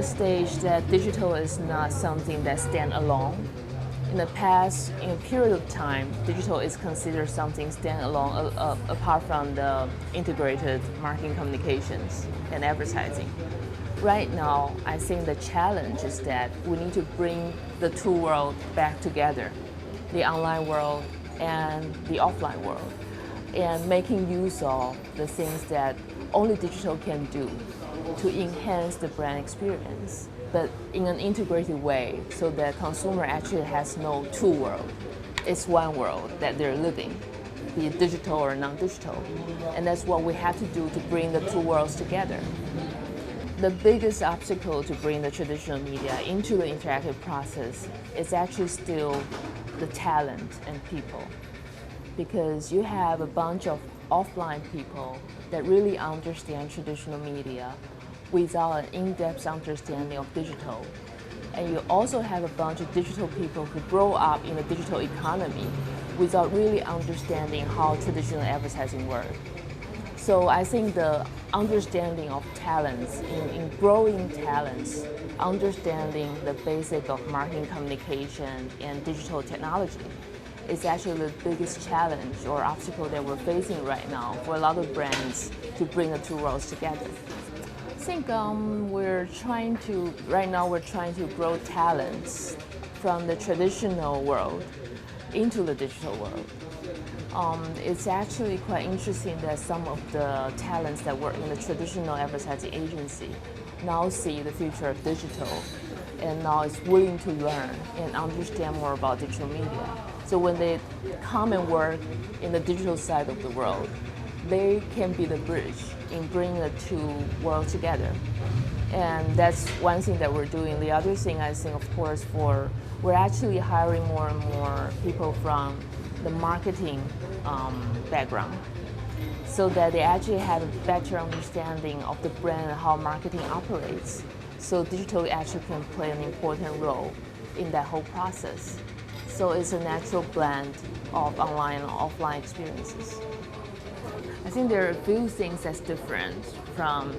stage that digital is not something that stands alone. In the past, in a period of time, digital is considered something standalone apart from the integrated marketing communications and advertising. Right now, I think the challenge is that we need to bring the two worlds back together, the online world and the offline world, and making use of the things that only digital can do to enhance the brand experience, but in an integrated way so that consumer actually has no two world. It's one world that they're living, be it digital or non-digital. And that's what we have to do to bring the two worlds together. The biggest obstacle to bring the traditional media into the interactive process is actually still the talent and people. Because you have a bunch of offline people that really understand traditional media without an in-depth understanding of digital. And you also have a bunch of digital people who grow up in the digital economy without really understanding how traditional advertising works. So I think the understanding of talents, in growing talents, understanding the basic of marketing communication and digital technology is actually the biggest challenge or obstacle that we're facing right now for a lot of brands to bring the two worlds together. I think right now we're trying to grow talents from the traditional world into the digital world. It's actually quite interesting that some of the talents that work in the traditional advertising agency now see the future of digital and now is willing to learn and understand more about digital media. So when they come and work in the digital side of the world, they can be the bridge in bringing the two worlds together. And that's one thing that we're doing. The other thing I think, of course, we're actually hiring more and more people from the marketing background so that they actually have a better understanding of the brand and how marketing operates. So digital actually can play an important role in that whole process. So it's a natural blend of online and offline experiences. I think there are a few things that's different from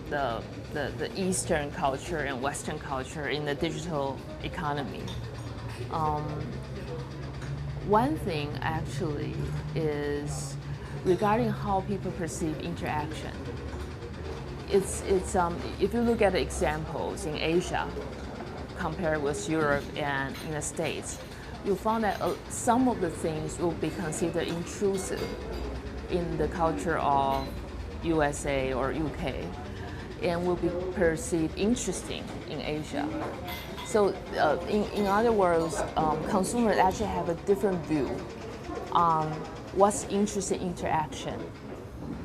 the Eastern culture and Western culture in the digital economy. One thing actually is regarding how people perceive interaction. If you look at the examples in Asia compared with Europe and in the States, you'll find that some of the things will be considered intrusive in the culture of USA or UK and will be perceived interesting in Asia. So in other words, consumers actually have a different view on what's interesting interaction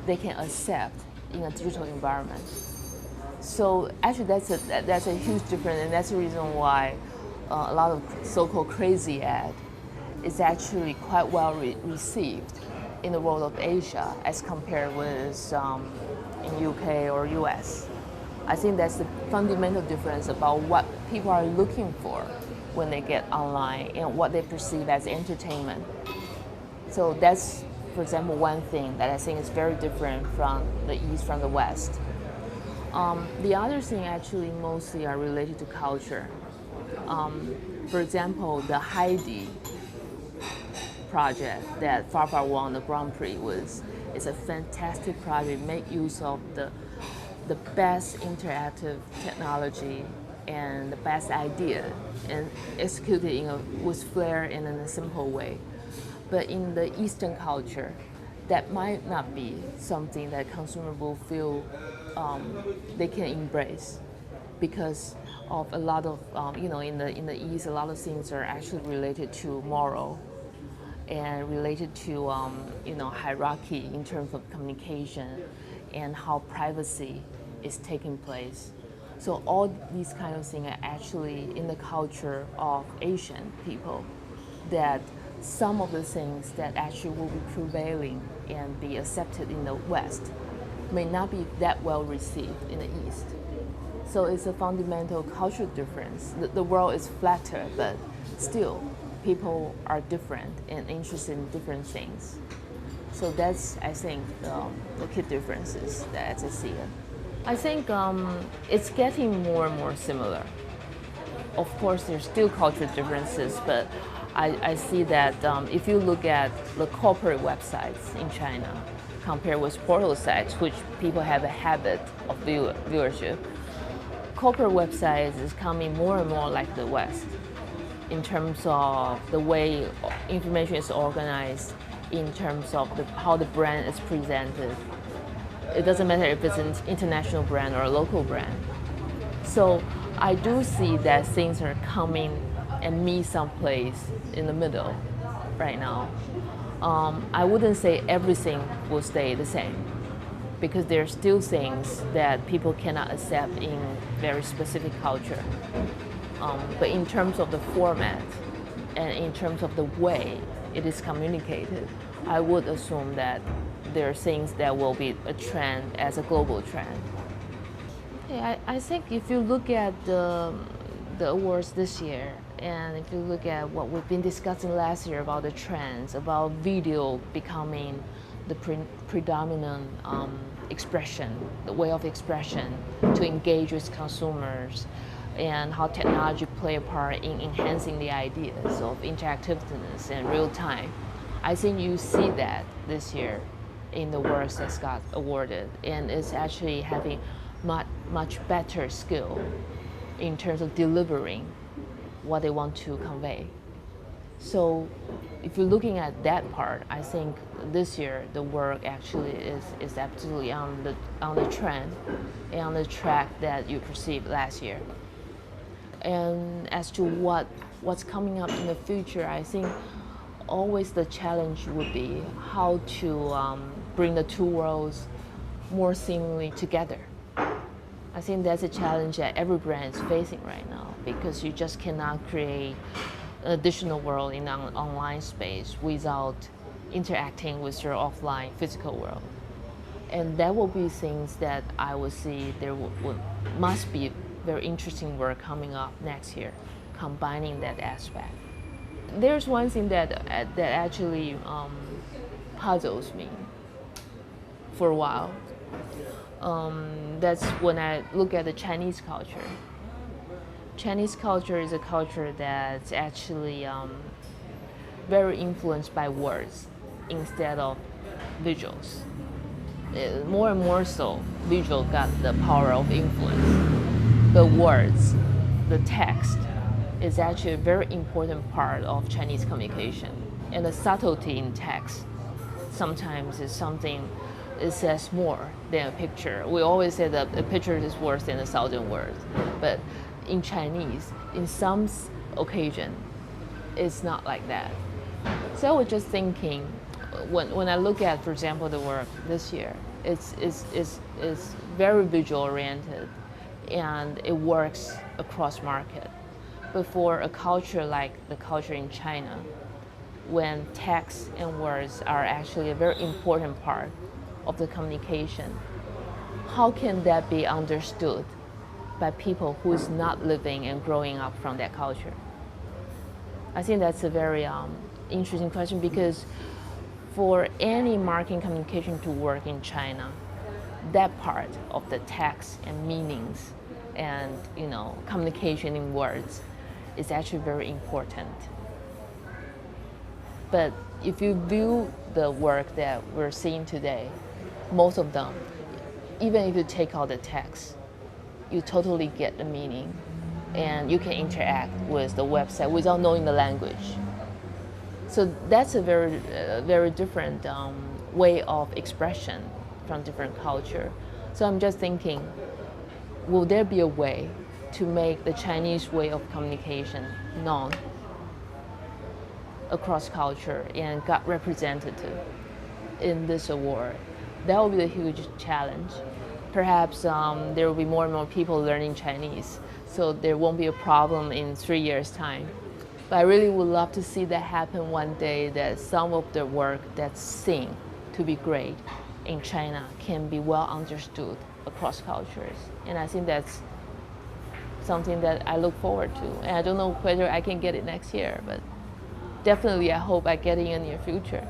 they can accept in a digital environment. So actually that's a huge difference, and that's the reason why a lot of so-called crazy ad is actually quite well received in the world of Asia as compared with in UK or US. I think that's the fundamental difference about what people are looking for when they get online and what they perceive as entertainment. So that's, for example, one thing that I think is very different from the East from the West. The other thing actually mostly are related to culture. For example, the Heidi project that Farfar won the Grand Prix is a fantastic project. Make use of the best interactive technology and the best idea and execute it with flair and in a simple way. But in the Eastern culture, that might not be something that consumers will feel they can embrace, because of a lot of in the East, a lot of things are actually related to moral and related to hierarchy in terms of communication and how privacy is taking place. So all these kind of things are actually in the culture of Asian people, that some of the things that actually will be prevailing and be accepted in the West may not be that well received in the East. So it's a fundamental cultural difference. The world is flatter, but still people are different and interested in different things. So that's, I think, the key differences that I see it. I think it's getting more and more similar. Of course, there's still cultural differences, but I see that if you look at the corporate websites in China compared with portal sites, which people have a habit of viewership, corporate websites is coming more and more like the West in terms of the way information is organized, in terms of how the brand is presented. It doesn't matter if it's an international brand or a local brand. So I do see that things are coming and meet someplace in the middle right now. I wouldn't say everything will stay the same because there are still things that people cannot accept in very specific culture. But in terms of the format and in terms of the way it is communicated, I would assume that there are things that will be a trend as a global trend. Yeah, I think if you look at the awards this year, and if you look at what we've been discussing last year about the trends, about video becoming the predominant expression, the way of expression to engage with consumers, and how technology play a part in enhancing the ideas of interactiveness and real time. I think you see that this year in the works that got awarded, and it's actually having much better skill in terms of delivering what they want to convey. So if you're looking at that part, I think this year the work actually is absolutely on the trend and on the track that you perceived last year. And as to what's coming up in the future, I think always the challenge would be how to bring the two worlds more seamlessly together. I think that's a challenge that every brand is facing right now because you just cannot create an additional world in an online space without interacting with your offline physical world. And that will be things that I will see there must be very interesting work coming up next year, combining that aspect. There's one thing that actually puzzles me for a while. That's when I look at the Chinese culture. Chinese culture is a culture that's actually very influenced by words instead of visuals. More and more so, visual got the power of influence. The words, the text, is actually a very important part of Chinese communication. And the subtlety in text sometimes is something, it says more than a picture. We always say that a picture is worse than 1,000 words. But in Chinese, in some occasion, it's not like that. So I was just thinking, when I look at, for example, the work this year, it's very visual oriented and it works across market. But for a culture like the culture in China, when text and words are actually a very important part of the communication, how can that be understood by people who is not living and growing up from that culture? I think that's a very interesting question because for any marketing communication to work in China, that part of the text and meanings and communication in words is actually very important. But if you view the work that we're seeing today, most of them, even if you take out the text, you totally get the meaning and you can interact with the website without knowing the language. So that's a very different way of expression from different culture. So I'm just thinking, will there be a way to make the Chinese way of communication known across culture and got represented in this award? That will be a huge challenge. Perhaps there will be more and more people learning Chinese, so there won't be a problem in 3 years' time. But I really would love to see that happen one day, that some of the work that's seen to be great in China can be well understood across cultures. And I think that's something that I look forward to. And I don't know whether I can get it next year, but definitely I hope I get it in the near future.